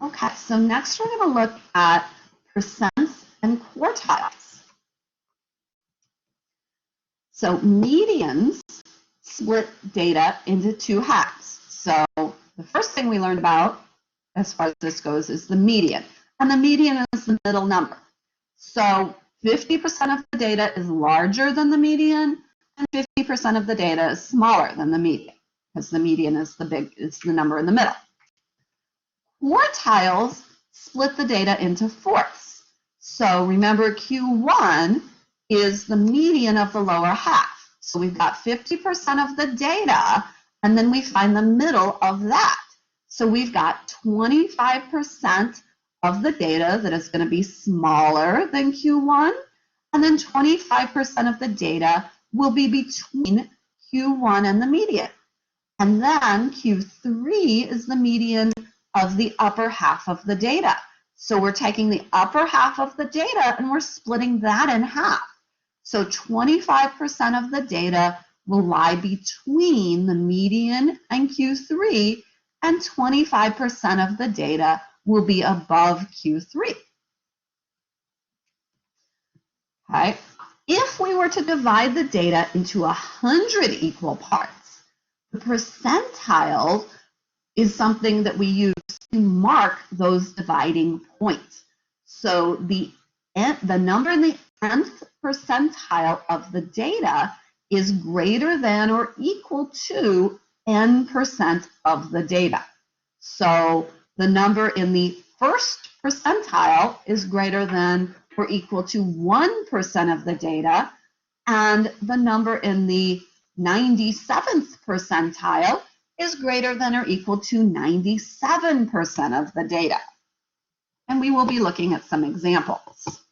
Okay, so next we're going to look at percents and quartiles. So medians split data into two halves. So the first thing we learned about, as far as this goes, is the median. And the median is the middle number. So 50% of the data is larger than the median, and 50% of the data is smaller than the median, because the median is the number in the middle. Quartiles split the data into fourths. So remember, Q1 is the median of the lower half. So we've got 50% of the data, and then we find the middle of that. So we've got 25% of the data that is going to be smaller than Q1, and then 25% of the data will be between Q1 and the median. And then Q3 is the median of the upper half of the data. So we're taking the upper half of the data and we're splitting that in half. So 25% of the data will lie between the median and Q3, and 25% of the data will be above Q3. Okay. If we were to divide the data into 100 equal parts, the percentile is something that we use to mark those dividing points. So the number in the nth percentile of the data is greater than or equal to n% of the data. So the number in the first percentile is greater than or equal to 1% of the data, and the number in the 97th percentile is greater than or equal to 97% of the data. And we will be looking at some examples.